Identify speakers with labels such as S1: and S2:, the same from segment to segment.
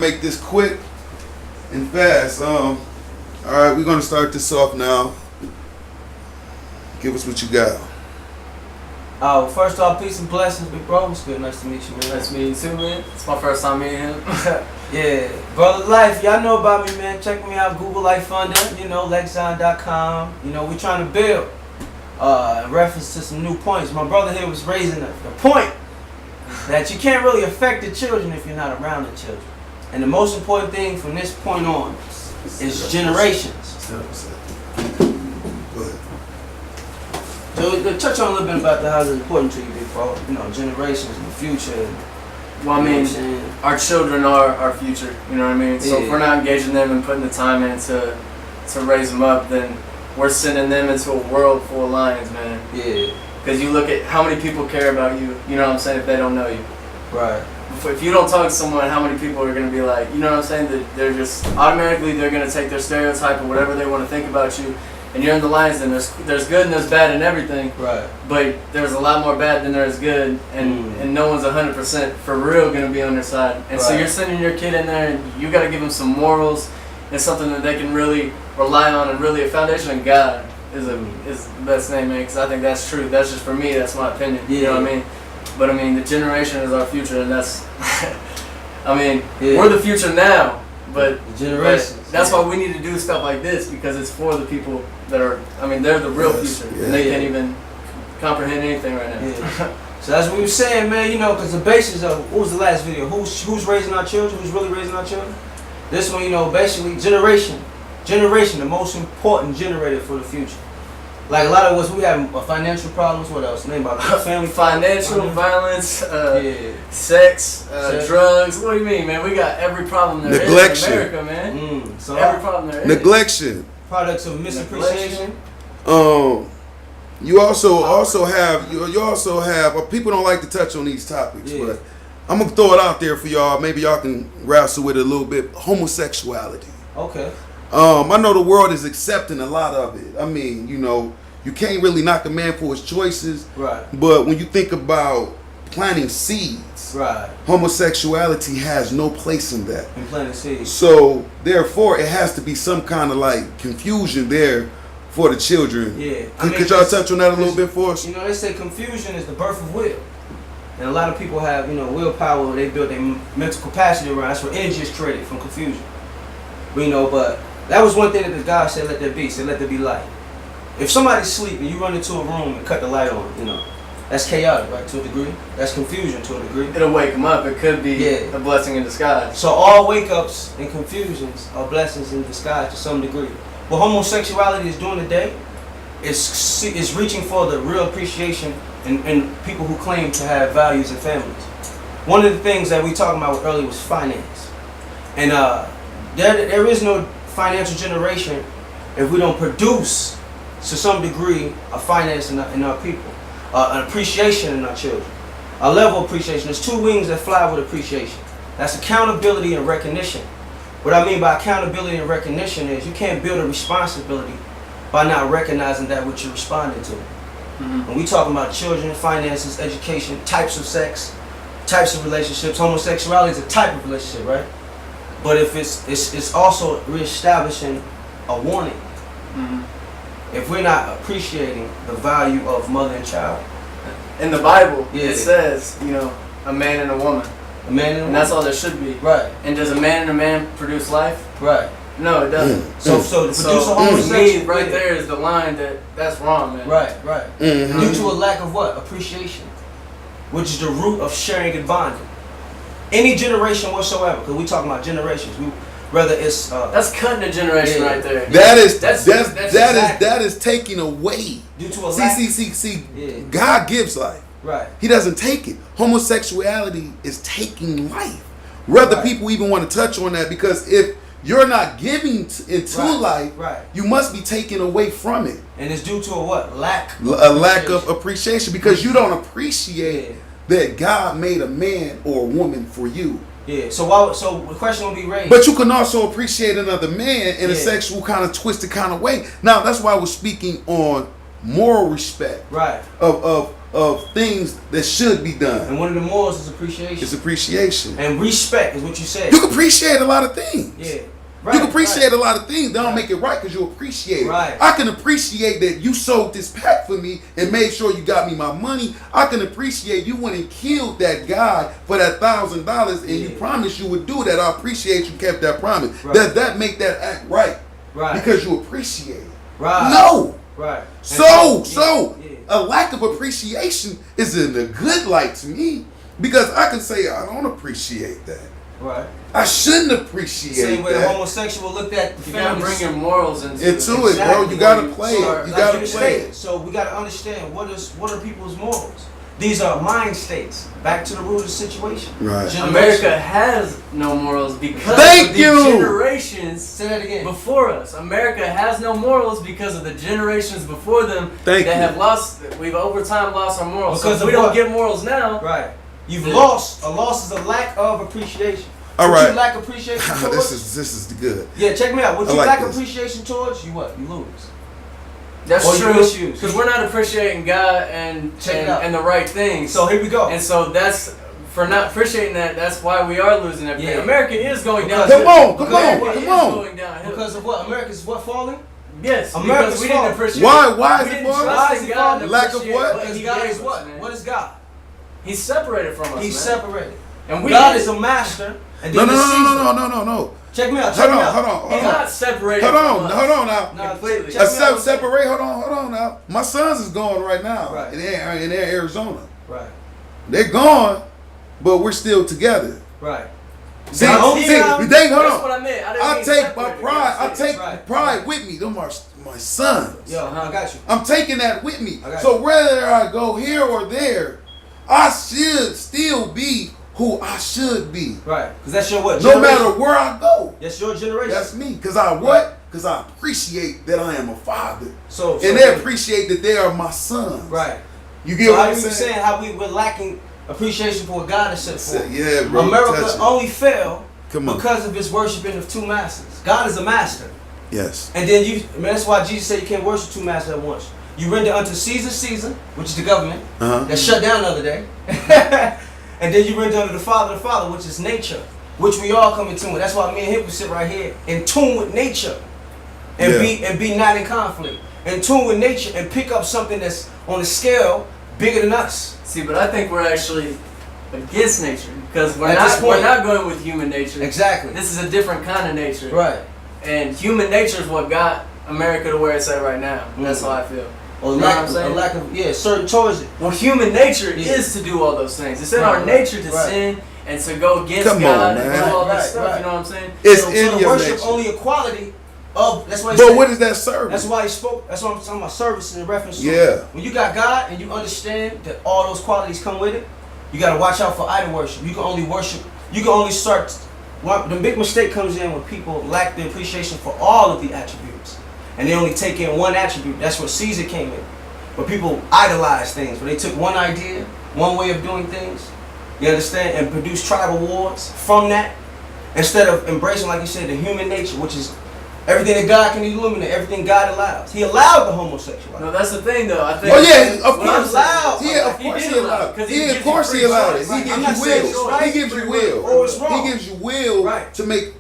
S1: Make this quick and fast. All right, we're gonna start this off now. Give us what you got.
S2: First off, peace and blessings, big bro. It's good, nice to meet you, man.
S3: Nice to meet you too, man. It's my first time meeting him.
S2: Yeah, Brother Life, y'all know about me, man. Check me out, Google Life Funder, Lexon.com. We trying to build. In reference to some new points. My brother here was raising the point that you can't really affect the children if you're not around the children. And the most important thing from this point on is generations.
S1: Go ahead.
S2: So we'll touch on a little bit about how it's important to you, big bro. Generations, the future.
S3: Well, I mean, our children are our future. You know what I mean? So if we're not engaging them and putting the time in to raise them up, then we're sending them into a world full of lions, man.
S2: Yeah.
S3: Because you look at how many people care about you, you know what I'm saying, if they don't know you.
S2: Right.
S3: If you don't talk to someone, how many people are going to be like, you know what I'm saying, that they're just automatically, they're going to take their stereotype or whatever they want to think about you, and you're in the lions, and there's good and there's bad in everything.
S2: Right.
S3: But there's a lot more bad than there is good, and no one's 100% for real going to be on their side. And so you're sending your kid in there, and you got to give them some morals and something that they can really rely on, and really a foundation in God is the best name, man, because I think that's true. That's just for me, that's my opinion.
S2: Yeah.
S3: You know what I mean? But I mean, the generation is our future, and that's, we're the future now, but that's why we need to do stuff like this, because it's for the people that are, they're the real future, and they can't even comprehend anything right now.
S2: Yeah. So that's what we were saying, man, because the basis of, what was the last video? Who's raising our children? Who's really raising our children? This one, basically, generation, the most important generator for the future. Like a lot of us, we have financial problems. What else? Name about family,
S3: financial violence, sex, drugs. What do you mean, man? We got every problem there is in America, man.
S1: So
S3: every problem there is.
S1: Neglection.
S2: Products of misappreciation.
S1: You also have people don't like to touch on these topics, but I'm gonna throw it out there for y'all. Maybe y'all can wrestle with it a little bit. Homosexuality.
S2: Okay.
S1: I know the world is accepting a lot of it. You can't really knock a man for his choices.
S2: Right.
S1: But when you think about planting seeds,
S2: right,
S1: homosexuality has no place in that.
S2: In planting seeds.
S1: So therefore, it has to be some kind of like confusion there for the children.
S2: Yeah.
S1: Could y'all touch on that a little bit for us?
S2: They say confusion is the birth of will. And a lot of people have, willpower. They build their mental capacity around. That's where energy is created from confusion. But that was one thing that the God said, let there be. Said, let there be light. If somebody's sleeping, you run into a room and cut the light on, that's chaotic, right, to a degree. That's confusion to a degree.
S3: It'll wake them up. It could be a blessing in disguise.
S2: So all wake-ups and confusions are blessings in disguise to some degree. What homosexuality is doing today is reaching for the real appreciation in people who claim to have values and families. One of the things that we talked about earlier was finance. And there is no financial generation if we don't produce, to some degree, a finance in our people, an appreciation in our children, a level of appreciation. There's two wings that fly with appreciation. That's accountability and recognition. What I mean by accountability and recognition is you can't build a responsibility by not recognizing that what you're responding to. When we talking about children, finances, education, types of sex, types of relationships, homosexuality is a type of relationship, right? But if it's also reestablishing a warning. If we're not appreciating the value of mother and child.
S3: In the Bible, it says, a man and a woman.
S2: A man and a woman.
S3: And that's all there should be.
S2: Right.
S3: And does a man and a man produce life?
S2: Right.
S3: No, it doesn't.
S2: So to produce a homosexual,
S3: right there is the line that's wrong, man.
S2: Right. Due to a lack of what? Appreciation. Which is the root of sharing and bonding. Any generation whatsoever, because we talking about generations. Whether it's
S3: that's cutting a generation right there.
S1: That is taking away.
S2: Due to a lack.
S1: God gives life.
S2: Right.
S1: He doesn't take it. Homosexuality is taking life. Whether people even want to touch on that, because if you're not giving into life, you must be taken away from it.
S2: And it's due to a what? Lack
S1: of appreciation, because you don't appreciate that God made a man or a woman for you.
S2: Yeah. So the question will be raised.
S1: But you can also appreciate another man in a sexual kind of twisted kind of way. Now that's why I was speaking on moral respect.
S2: Right.
S1: Of of things that should be done.
S2: And one of the morals is appreciation.
S1: It's appreciation.
S2: And respect is what you said.
S1: You can appreciate a lot of things.
S2: Yeah.
S1: Right, you can appreciate a lot of things. They don't make it right because you appreciate it.
S2: Right.
S1: I can appreciate that you sold this pack for me and made sure you got me my money. I can appreciate you went and killed that guy for that $1,000 and you promised you would do that. I appreciate you kept that promise.
S2: Right.
S1: Does that make that act right?
S2: Right.
S1: Because you appreciate it.
S2: Right.
S1: No.
S2: Right.
S1: So a lack of appreciation is in a good light to me because I can say I don't appreciate that.
S2: Right.
S1: I shouldn't appreciate
S2: Same way
S1: that.
S2: a homosexual looked at the
S3: You gotta bring your morals into
S1: it, bro. You gotta play it. You gotta play it.
S2: So we gotta understand what are people's morals. These are mind states. Back to the root of the situation.
S1: Right.
S3: America has no morals because
S1: Thank
S3: of the
S1: you.
S3: generations
S2: Say that again.
S3: before us. America has no morals because of the generations before them
S1: Thank
S3: that
S1: you.
S3: have lost. We've over time lost our morals.
S2: Because
S3: so if we
S2: of
S3: don't
S2: what?
S3: get morals now,
S2: Right. You've lost. A loss is a lack of appreciation.
S1: All
S2: What
S1: right.
S2: you lack appreciation towards?
S1: this is good.
S2: Yeah, check me out. What
S1: I
S2: you
S1: like
S2: lack
S1: this.
S2: appreciation towards, you what? You lose.
S3: that's
S2: Or you
S3: true.
S2: misuse.
S3: Because we're not appreciating God and
S2: Check it out.
S3: and the right things.
S2: So here we go.
S3: And so that's for not appreciating that. That's why we are losing everything.
S2: Yeah.
S3: America is going down.
S1: Come on, come
S3: America
S1: on,
S3: is
S1: come on.
S3: going downhill.
S2: Because of what? America's what falling?
S3: Yes,
S2: America's
S3: because we didn't
S2: fault.
S3: appreciate.
S1: Why
S3: we
S1: is it
S3: didn't
S1: falling?
S3: trust
S2: Why is
S3: in
S2: it
S3: God
S2: falling?
S3: and
S1: Lack of
S3: appreciate
S1: what?
S3: what
S2: Because
S3: He
S2: God
S3: gave
S2: is
S3: us,
S2: what?
S3: man.
S2: What is God?
S3: He's separated from us.
S2: He's
S3: man.
S2: separated.
S3: And we
S2: God
S3: didn't-
S2: is a master. And
S1: No,
S2: then
S1: no,
S2: the
S1: no,
S2: Caesar.
S1: no.
S2: Check me out.
S1: Hold
S2: Check me
S1: on,
S2: out.
S1: hold on,
S3: He's
S1: hold on.
S3: not separated.
S1: Hold
S3: from
S1: on,
S3: us.
S1: hold on now.
S2: No,
S3: Completely.
S2: check me out.
S1: Separate. Hold on now. My sons is going right now.
S2: Right.
S1: In Arizona.
S2: Right.
S1: They're gone, but we're still together.
S2: Right.
S1: See,
S2: Now, hold
S1: hold
S3: That's
S1: on.
S3: what I meant. I didn't
S1: I
S3: mean
S1: take my
S3: separated.
S1: pride. I take
S2: Right.
S1: pride with me. Them are my sons.
S2: Yo, I got you.
S1: I'm taking that with me.
S2: I got
S1: So
S2: you.
S1: whether I go here or there, I should still be who I should be.
S2: Right. Because that's your what?
S1: No
S2: Generation.
S1: matter where I go.
S2: That's your generation.
S1: That's me. Because I what? Because I appreciate that I am a father.
S2: so
S1: And they appreciate that they are my sons.
S2: Right.
S1: You get
S2: So
S1: what
S2: how
S1: I'm
S2: you
S1: saying?
S2: saying how we're lacking appreciation for what God has set forth.
S1: Yeah, bro.
S2: America
S1: touch it.
S2: only fell
S1: Come on.
S2: because of his worshiping of two masters. God is a master.
S1: Yes.
S2: And then that's why Jesus said you can't worship two masters at once. You render unto Caesar, which is the government, that shut down the other day. And then you render unto the Father, which is nature, which we all come in tune with. That's why me and him will sit right here in tune with nature. And be not in conflict. In tune with nature and pick up something that's on a scale bigger than us.
S3: See, but I think we're actually against nature because
S2: At this point-
S3: we're not going with human nature.
S2: Exactly.
S3: This is a different kind of nature.
S2: Right.
S3: And human nature is what got America to where it's at right now. That's how I feel.
S2: Or
S3: You know what I'm saying?
S2: lack of certain choices.
S3: Well, human nature
S2: Yeah.
S3: is to do all those things. It's in
S2: Right,
S3: our
S2: right,
S3: nature to
S2: right.
S3: sin and to go against
S1: Come on,
S3: God and
S1: man.
S3: do all that
S2: Right,
S3: stuff.
S2: right.
S3: You know what I'm saying?
S1: It's
S2: so
S1: in
S2: to
S1: your
S2: worship
S1: nature.
S2: only equality of. That's why. He
S1: But
S2: said,
S1: what is that serving?
S2: That's why he spoke. That's why I'm talking about service in reference to.
S1: Yeah.
S2: When you got God and you understand that all those qualities come with it, you got to watch out for idol worship. You can only worship. You can only start. The big mistake comes in when people lack the appreciation for all of the attributes, and they only take in one attribute. That's where Caesar came in. Where people idolize things, where they took one idea, one way of doing things, you understand, and produced tribal wars from that, instead of embracing, like you said, the human nature, which is everything that God can illuminate, everything God allows. He allowed the homosexuality.
S3: No, that's the thing, though. I think.
S1: Oh yeah, of
S3: What I'm
S1: course.
S2: allowed.
S1: Yeah, of
S3: He
S1: course
S3: did
S1: he
S3: allow it,
S1: allowed.
S3: 'cause he
S1: Yeah,
S3: gives
S1: of
S3: you
S1: course
S3: free
S1: he allowed it.
S3: choice.
S1: He
S2: I'm
S1: gives
S2: not
S1: you
S2: saying
S1: will.
S2: it's right,
S1: He gives you
S2: free
S1: will.
S2: will, or it's wrong.
S1: He gives you will
S2: Right.
S1: to make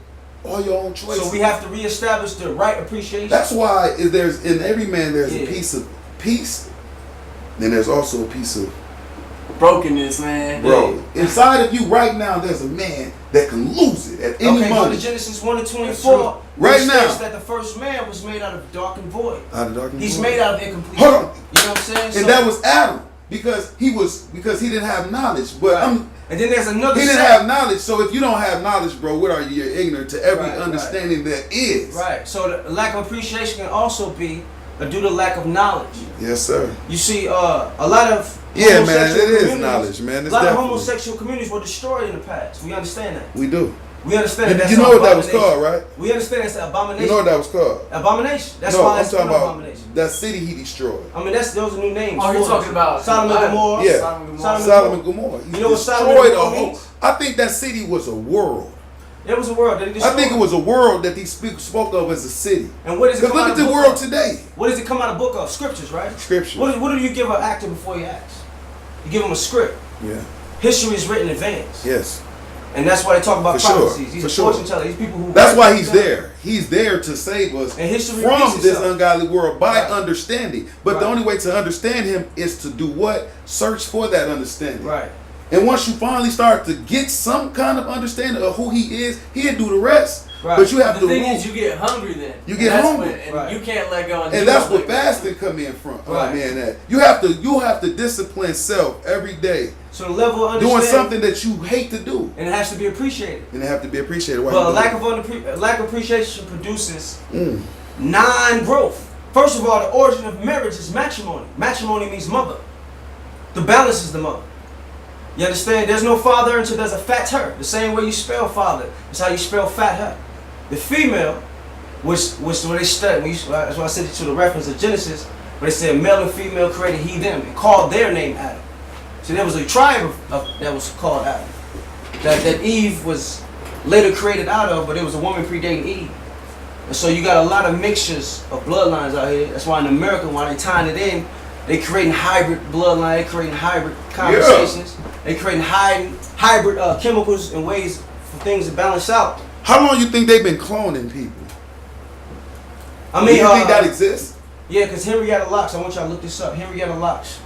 S1: all your own choices.
S2: So we have to reestablish the right appreciation.
S1: That's why there's in every man there's
S2: Yeah.
S1: a piece of peace. Then there's also a piece of
S3: Brokenness, man.
S1: bro. Inside of you right now, there's a man that can lose it at any
S2: Okay, go to
S1: moment.
S2: Genesis 1 and
S3: That's
S2: 24.
S1: Right
S2: which
S1: now.
S2: states that the first man was made out of dark and void.
S1: Out of darkness.
S2: He's made out of incomplete.
S1: Hold on.
S2: You know what I'm saying?
S1: And that was Adam because he didn't have knowledge. But
S2: Right. And then there's another.
S1: he didn't
S2: set.
S1: have knowledge. So if you don't have knowledge, bro, what are you? You're ignorant to every
S2: Right,
S1: understanding that is.
S2: Right. So the lack of appreciation can also be due to lack of knowledge.
S1: Yes, sir.
S2: You see, a lot of
S1: Yeah, man,
S2: homosexual
S1: it is
S2: communities-
S1: knowledge, man. It's
S2: a lot of
S1: definitely-
S2: homosexual communities were destroyed in the past. We understand that.
S1: We do.
S2: We understand that.
S1: You
S2: That's
S1: know
S2: an
S1: what that was
S2: abomination.
S1: called, right?
S2: We understand it's an abomination.
S1: You know what that was called?
S2: Abomination. That's
S1: no,
S2: why
S1: I'm
S2: it's
S1: talking
S2: an
S1: about
S2: abomination.
S1: that city he destroyed.
S2: I mean, those are new names.
S3: Oh, you're
S2: for
S3: talking
S2: it.
S3: about
S2: Sodom and Gomorrah.
S1: Yeah.
S3: Sodom and
S2: Sodom
S1: Sodom and Gomorrah. He
S2: You know what Sodom and
S1: destroyed a
S2: Gomorrah
S1: whole.
S2: means?
S1: I think that city was a world.
S2: There was a world that he
S1: I
S2: destroyed.
S1: think it was a world that he spoke of as a city.
S2: And what does it
S1: Because
S2: come
S1: look
S2: out
S1: at
S2: of
S1: the
S2: book
S1: world
S2: of?
S1: today.
S2: What does it come out of book of? Scriptures, right?
S1: Scripture.
S2: What do you give an actor before you ask? You give them a script.
S1: Yeah.
S2: History is written in advance.
S1: Yes.
S2: And that's why they talk about
S1: For sure.
S2: prophecies. These
S1: For
S2: are
S1: sure.
S2: fortune tellers. These people who.
S1: That's why he's there. He's there to save us
S2: And history
S1: from
S2: repeats
S1: this
S2: itself.
S1: ungodly world by
S2: Right.
S1: understanding. But the
S2: Right.
S1: only way to understand him is to do what? Search for that understanding.
S2: Right.
S1: And once you finally start to get some kind of understanding of who he is, he'll do the rest.
S2: Right.
S1: But you have
S3: The
S1: to
S3: thing
S1: move.
S3: is, you get hungry then.
S1: You
S3: And
S1: get
S3: that's
S1: hungry.
S3: when- and
S2: Right.
S3: you can't let go.
S1: And that's what fasting come in from.
S2: Right.
S1: Man, that you have to discipline self every day,
S2: So the level of
S1: doing
S2: understanding,
S1: something that you hate to do,
S2: and it has to be appreciated.
S1: and it have to be appreciated. Why
S2: But
S1: you
S2: a
S1: do
S2: lack of appreciation produces
S1: it.
S2: non-growth. First of all, the origin of marriage is matrimony. Matrimony means mother. The balance is the mother. You understand? There's no father until there's a fat her. The same way you spell father, it's how you spell fat her. The female, which when they study, that's why I sent you to the reference of Genesis, where they said male and female created he them and called their name Adam. So there was a tribe that was called Adam. That Eve was later created out of, but it was a woman predating Eve. And so you got a lot of mixtures of bloodlines out here. That's why in America, while they tying it in, they creating hybrid bloodline, they creating hybrid conversations, they creating hybrid chemicals and ways for things to balance out.
S1: How long you think they've been cloning people?
S2: I
S1: Do
S2: mean,
S1: you think that exists?
S2: yeah, because Henrietta Lacks, I want y'all to look this up. Henrietta Lacks,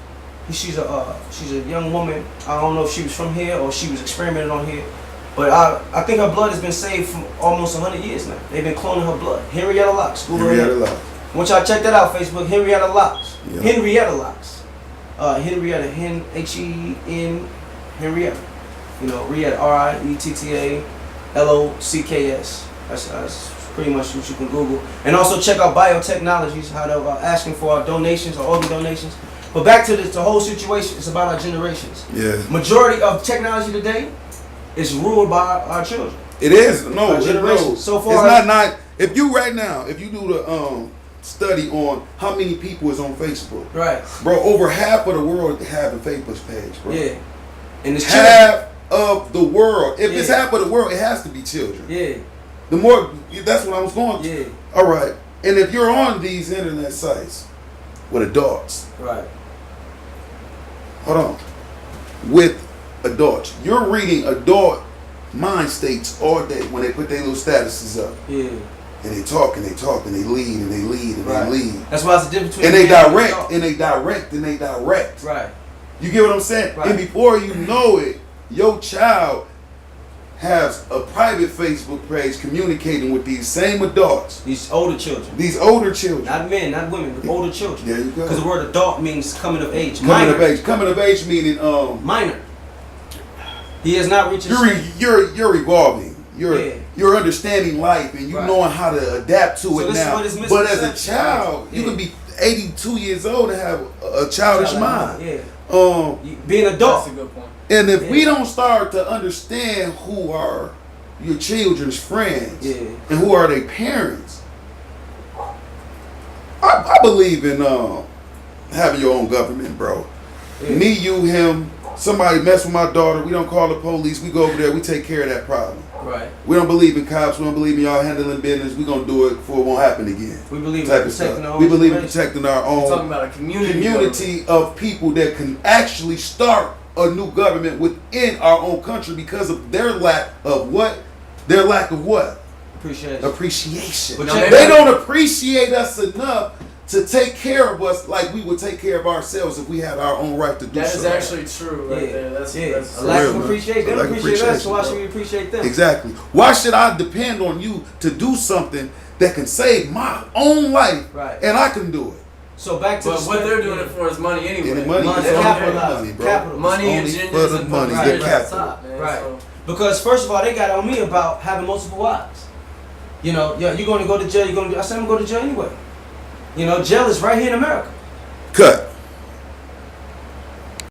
S2: she's a young woman. I don't know if she was from here or she was experimented on here, but I think her blood has been saved from almost 100 years now. They've been cloning her blood. Henrietta Lacks. Google her
S1: Henrietta
S2: name.
S1: Lacks.
S2: I want y'all to check that out, Facebook. Henrietta Lacks.
S1: Yeah.
S2: Henrietta Lacks. Henrietta, H-E-N, Henrietta. You know, Rietta, R-I-E-T-T-A-L-O-C-K-S. That's pretty much what you can Google. And also check out biotechnologies, how they're asking for our donations or organ donations. But back to the whole situation, it's about our generations.
S1: Yeah.
S2: Majority of technology today is ruled by our children.
S1: It is. No,
S2: Our
S1: it
S2: generation.
S1: no.
S2: So far-
S1: It's not. If you right now, if you do the study on how many people is on Facebook,
S2: Right.
S1: bro, over half of the world have a Facebook page, bro.
S2: Yeah. And it's children.
S1: Half of the world. If it's
S2: Yeah.
S1: half of the world, it has to be children.
S2: Yeah.
S1: The more, that's what I was going to.
S2: Yeah.
S1: All right. And if you're on these internet sites with adults,
S2: Right.
S1: hold on, with adults, you're reading adult mind states all day when they put their little statuses up.
S2: Yeah.
S1: And they talk and they talk and they lead and they lead and
S2: Right.
S1: they lead.
S2: That's why it's the difference between
S1: And they
S2: man and
S1: direct
S2: dog.
S1: and they direct and they direct.
S2: Right.
S1: You get what I'm saying?
S2: Right.
S1: And before you know it, your child has a private Facebook page communicating with these same adults,
S2: These older children.
S1: these older children.
S2: Not men, not women, but older children.
S1: There you go.
S2: Because the word adult means coming of age.
S1: Coming
S2: Minor.
S1: of age. Coming of age meaning
S2: Minor. He has not reached his
S1: you're evolving.
S2: Yeah.
S1: You're understanding life and you
S2: Right.
S1: knowing how to adapt to
S2: So
S1: it
S2: this is
S1: now.
S2: what is
S1: But as a
S2: misconception.
S1: child, you
S2: Yeah.
S1: can be 82 years old and have a childish mind.
S2: Yeah.
S1: Um,
S2: Being an adult.
S3: That's a good point.
S1: And if we
S2: Yeah.
S1: don't start to understand who are your children's friends
S2: Yeah.
S1: and who are their parents, I believe in having your own government, bro.
S2: Yeah.
S1: Me, you, him, somebody mess with my daughter, we don't call the police, we go over there, we take care of that problem.
S2: Right.
S1: We don't believe in cops, we don't believe in y'all handling business, we gonna do it before it won't happen again.
S2: We believe in
S1: Type of
S2: protecting
S1: stuff.
S2: our own
S1: We believe in
S2: generation.
S1: protecting our
S3: We're talking
S1: own
S3: about a community.
S1: community of people that can actually start a new government within our own country because of their lack of what? Their lack of what?
S2: Appreciate it.
S1: Appreciation.
S2: But
S3: check
S1: They
S3: it
S1: don't appreciate us enough to take care of us like we would take care of ourselves if we had our own right to do
S3: That
S1: so.
S3: is actually true right
S2: Yeah.
S3: there. That's
S2: A lack
S1: real,
S2: of
S1: man.
S2: appreciation. They
S1: A
S2: don't
S1: lack of
S2: appreciate us, so why
S1: appreciation,
S2: should we appreciate them?
S1: Exactly. Why should I depend on you to do something that can save my own life
S2: Right.
S1: and I can do it?
S2: So back to
S3: But
S2: the
S3: what they're
S2: stuff,
S3: doing
S2: yeah.
S3: it for is money anyway.
S1: Any money,
S2: Money,
S1: it's only
S2: capital,
S1: for money, bro.
S2: capital.
S3: Money and
S1: It's only
S3: genders
S1: for the
S3: and
S1: money,
S2: Right.
S1: get
S3: at the
S1: capital.
S3: top, man.
S2: Right.
S3: So,
S2: Because first of all, they got on me about having multiple wives. You know, you're going to go to jail. I said I'm going to go to jail anyway. You know, jail is right here in America.
S1: Cut.